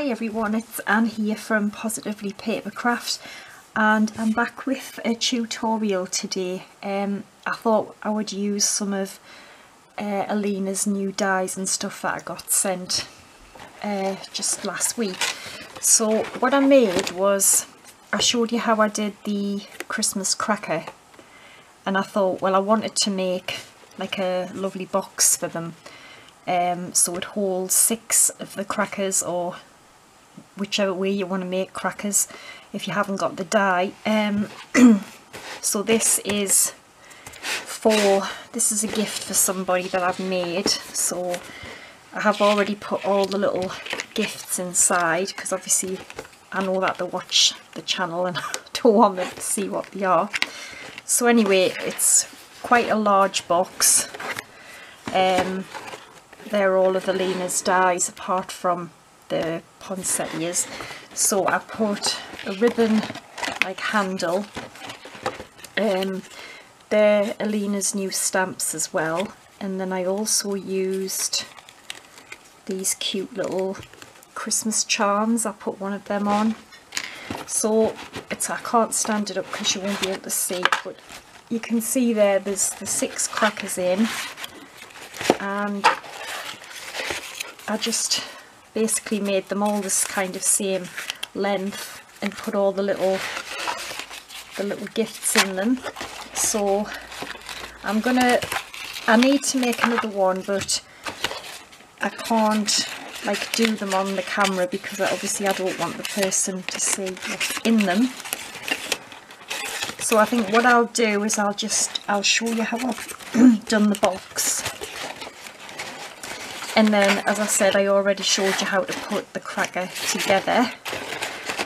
Hi everyone, it's Anne here from Positively Papercraft, and I'm back with a tutorial today. I thought I would use some of Alina's new dies and stuff that I got sent just last week. So what I made was, I showed you how I did the Christmas cracker, and I thought, well, I wanted to make like a lovely box for them. So it holds 6 of the crackers, or whichever way you want to make crackers if you haven't got the die. So this is a gift for somebody that I've made. So I have already put all the little gifts inside, because obviously I know that they watch the channel and I don't want them to see what they are. So anyway, it's quite a large box. They're all of Alina's dies apart from the poinsettias. So I put a ribbon like handle. They're Alina's new stamps as well. And then I also used these cute little Christmas charms. I put one of them on. So I can't stand it up because you won't be able to see, but you can see there's the 6 crackers in, and I just basically made them all this kind of same length and put all the little gifts in them. So I need to make another one, but I can't like do them on the camera because obviously I don't want the person to see what's in them. So I think what I'll do is I'll show you how I've done the box. And then, as I said, I already showed you how to put the cracker together,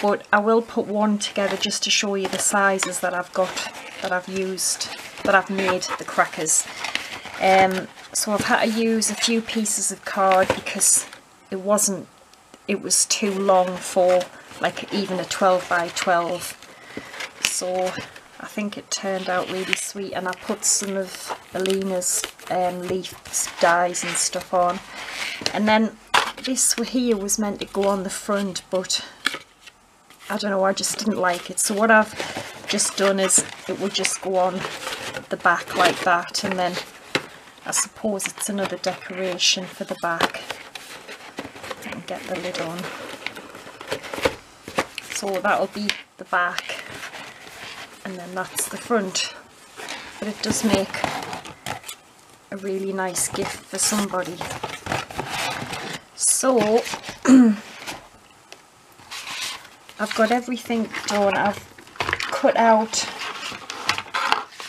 but I will put one together just to show you the sizes that I've got, that I've made the crackers. So I've had to use a few pieces of card because it was too long for like even a 12 by 12. So I think it turned out really sweet, and I put some of Alina's leaf dies and stuff on. And then this here was meant to go on the front, but I don't know, I just didn't like it. So what I've just done is it will just go on the back like that, and then I suppose it's another decoration for the back. And get the lid on. So that'll be the back, and then that's the front. But it does make a really nice gift for somebody. So I've got everything done. I've cut out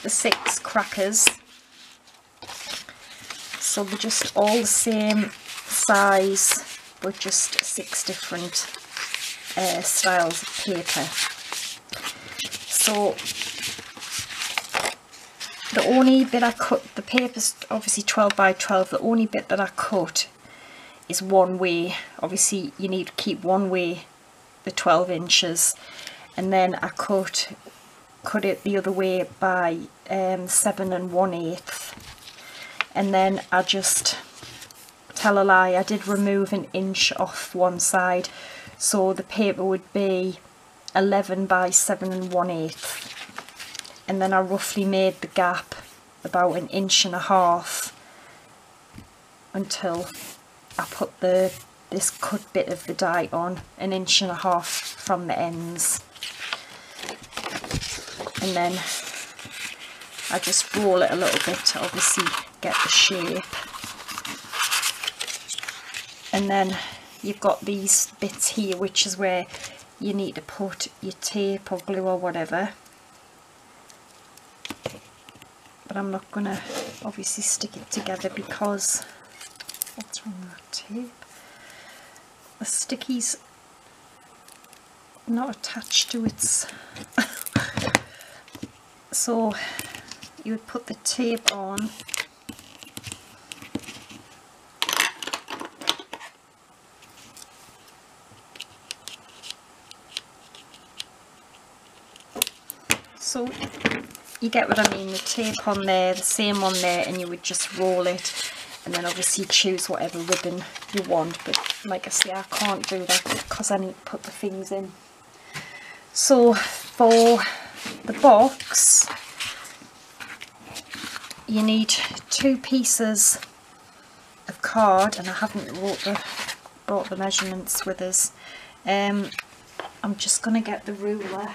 the 6 crackers, so they're just all the same size, but just 6 different styles of paper. So the only bit I cut, the paper's obviously 12 by 12, the only bit that I cut is one way. Obviously you need to keep one way the 12 inches, and then I cut it the other way by 7 1/8, and then I just tell a lie, I did remove an inch off one side, so the paper would be 11 by 7 1/8. And then I roughly made the gap about 1.5 inches until I put this cut bit of the die on, 1.5 inches from the ends. And then I just roll it a little bit to obviously get the shape. And then you've got these bits here, which is where you need to put your tape or glue or whatever. But I'm not going to obviously stick it together because, what's wrong with that tape? The sticky's not attached to its... So you would put the tape on. So you get what I mean, the tape on there, the same on there, and you would just roll it, and then obviously choose whatever ribbon you want, but like I say, I can't do that because I need to put the things in. So for the box, you need 2 pieces of card, and I haven't brought the measurements with us. I'm just going to get the ruler.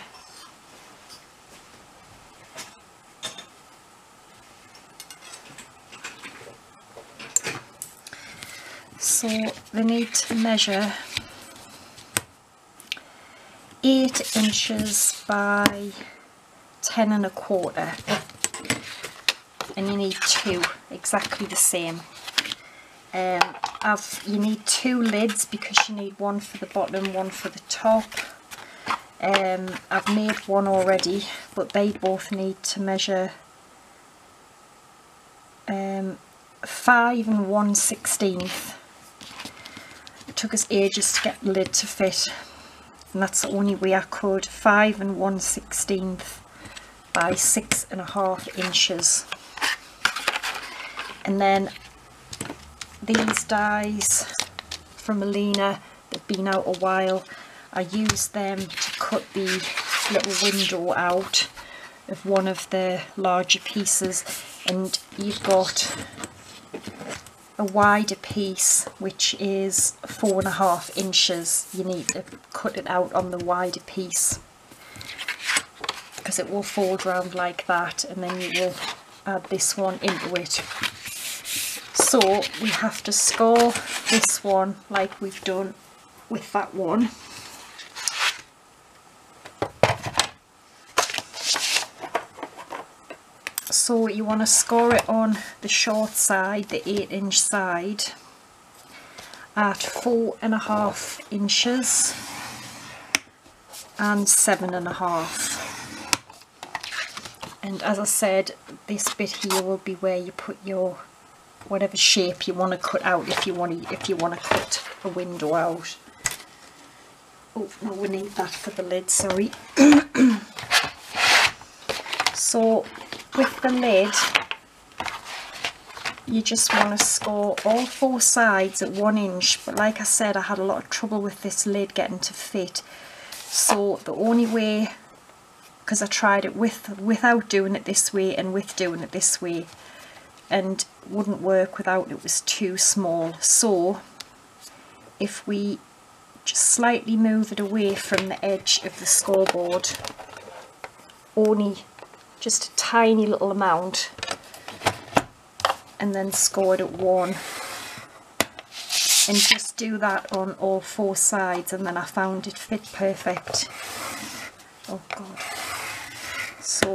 So they need to measure 8 inches by 10 1/4, and you need 2 exactly the same. You need 2 lids because you need one for the bottom, one for the top. I've made one already, but they both need to measure 5 1/16. It took us ages to get the lid to fit, and that's the only way I could. 5 1/16 by 6 1/2 inches. And then these dies from Alina, they've been out a while. I used them to cut the little window out of one of the larger pieces, and you've got a wider piece which is 4 1/2 inches. You need to cut it out on the wider piece because it will fold round like that, and then you will add this one into it. So we have to score this one like we've done with that one. So you want to score it on the short side, the 8-inch side, at 4 1/2 inches and 7 1/2. And as I said, this bit here will be where you put your whatever shape you want to cut out, if you want to cut a window out. Oh no, we need that for the lid, sorry. So with the lid, you just want to score all 4 sides at 1 inch, but like I said, I had a lot of trouble with this lid getting to fit. So the only way, because I tried it without doing it this way and with doing it this way, and wouldn't work without, it was too small. So if we just slightly move it away from the edge of the scoreboard, only just a tiny little amount, and then score it at 1, and just do that on all 4 sides, and then I found it fit perfect. Oh god. So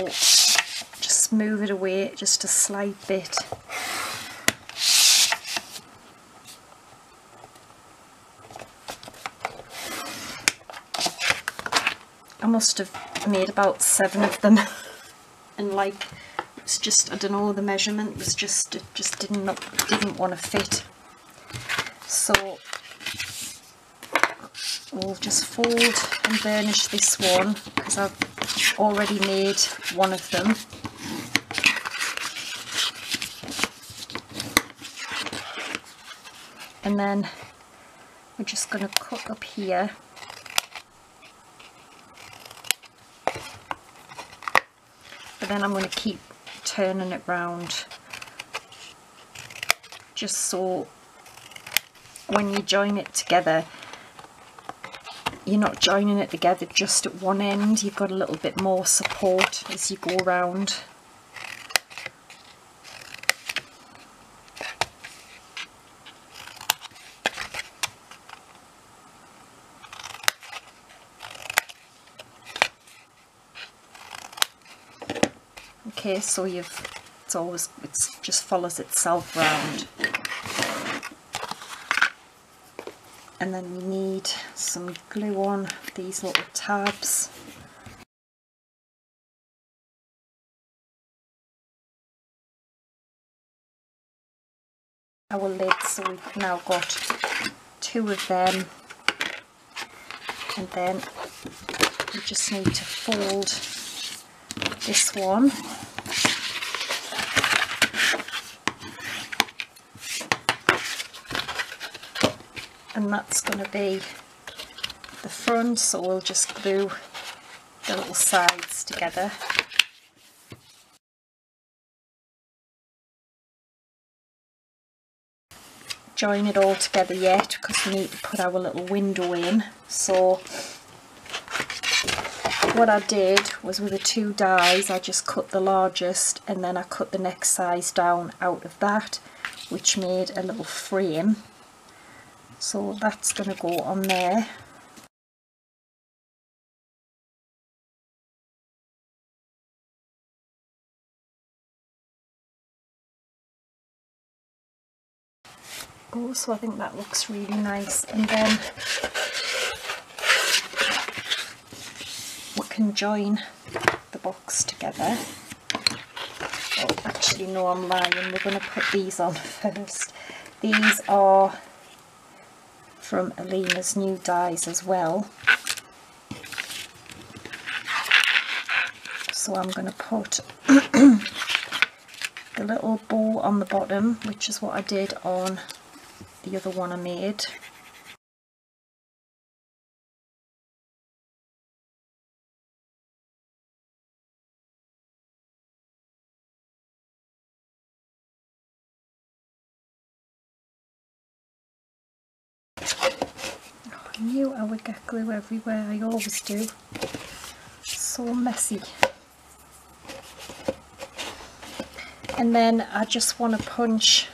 just move it away just a slight bit. I must have made about 7 of them. And like, it's just, I don't know, the measurement was just, it just didn't want to fit. So we'll just fold and burnish this one because I've already made one of them. And then we're just going to cut up here. But then I'm going to keep turning it round, just so when you join it together, you're not joining it together just at one end, you've got a little bit more support as you go round. Okay, so it just follows itself round. And then we need some glue on these little tabs. Our lid, so we've now got 2 of them, and then we just need to fold this one and that's going to be the front, so we'll just glue the little sides together. Join it all together yet because we need to put our little window in. So what I did was, with the 2 dies, I just cut the largest and then I cut the next size down out of that, which made a little frame. So that's going to go on there. Oh, so I think that looks really nice, and then we can join the box together. Oh, actually no, I'm lying, we're going to put these on first. These are from Alina's new dies as well. So I'm going to put the little bow on the bottom, which is what I did on the other one I made. I knew I would get glue everywhere, I always do. So messy. And then I just want to punch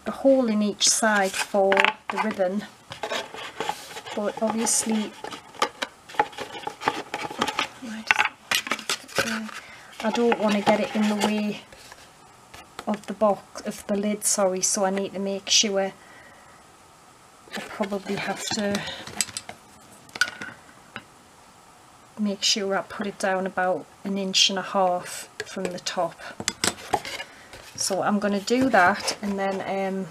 a hole in each side for the ribbon, but obviously I don't want to get it in the way of the box, of the lid, sorry, so I need to make sure. I probably have to make sure I put it down about 1.5 inches from the top. So I'm going to do that, and then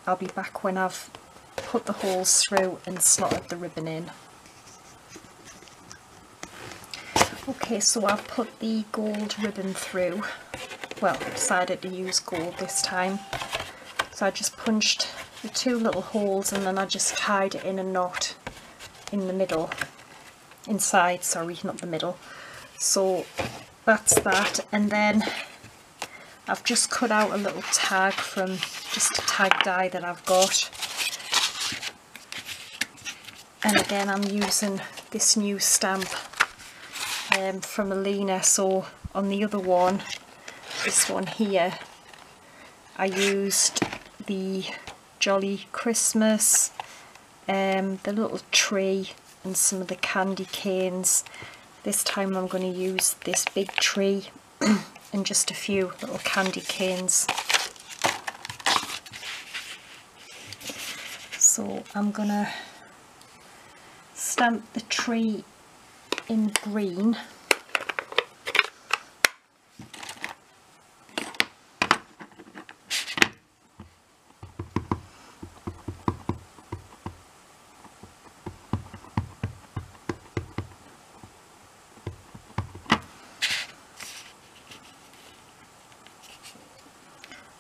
I'll be back when I've put the holes through and slotted the ribbon in. Okay, so I've put the gold ribbon through. Well, I decided to use gold this time. So I just punched the 2 little holes and then I just tied it in a knot in the middle. Inside, sorry, not the middle. So that's that, and then I've just cut out a little tag from just a tag die that I've got. And again, I'm using this new stamp from Alina. So on the other one, this one here, I used the Jolly Christmas, the little tree and some of the candy canes. This time I'm going to use this big tree and just a few little candy canes. So I'm going to stamp the tree in green.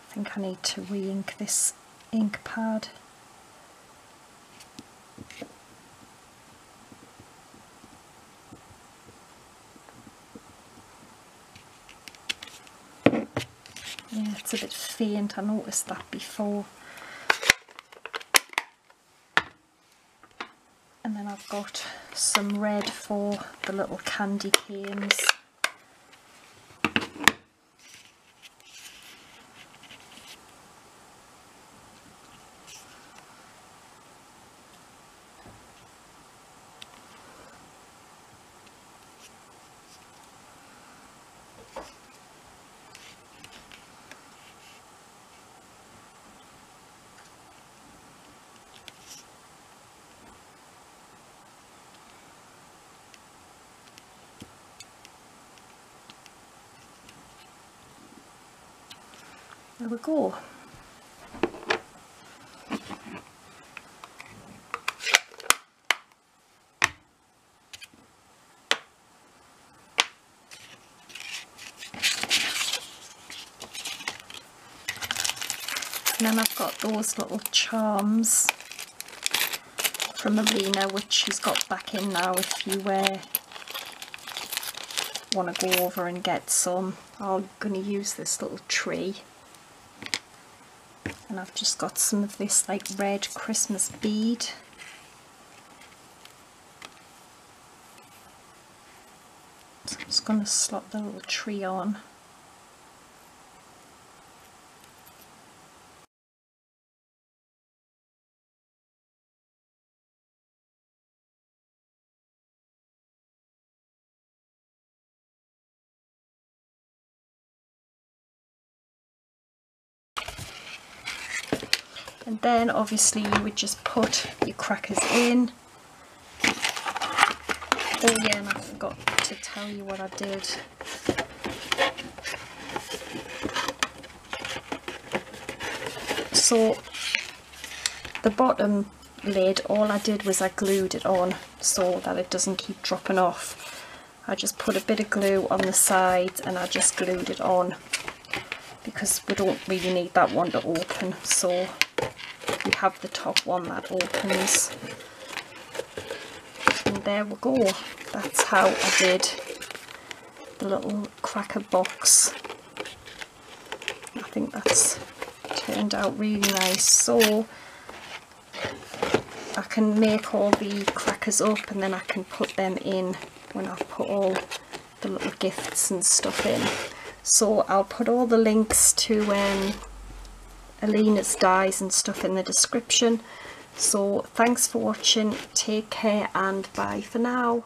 I think I need to re-ink this ink pad. Yeah, it's a bit faint, I noticed that before. And then I've got some red for the little candy canes. There we go. And then I've got those little charms from Alina, which she's got back in now if you want to go over and get some. I'm going to use this little tree, and I've just got some of this like red Christmas bead. So I'm just going to slot the little tree on. And then obviously you would just put your crackers in. Oh yeah, and I forgot to tell you what I did. So the bottom lid, all I did was I glued it on so that it doesn't keep dropping off. I just put a bit of glue on the sides and I just glued it on because we don't really need that one to open, so we have the top one that opens. And there we go. That's how I did the little cracker box. I think that's turned out really nice. So I can make all the crackers up and then I can put them in when I've put all the little gifts and stuff in. So I'll put all the links to Alina's dies and stuff in the description. So thanks for watching, take care and bye for now.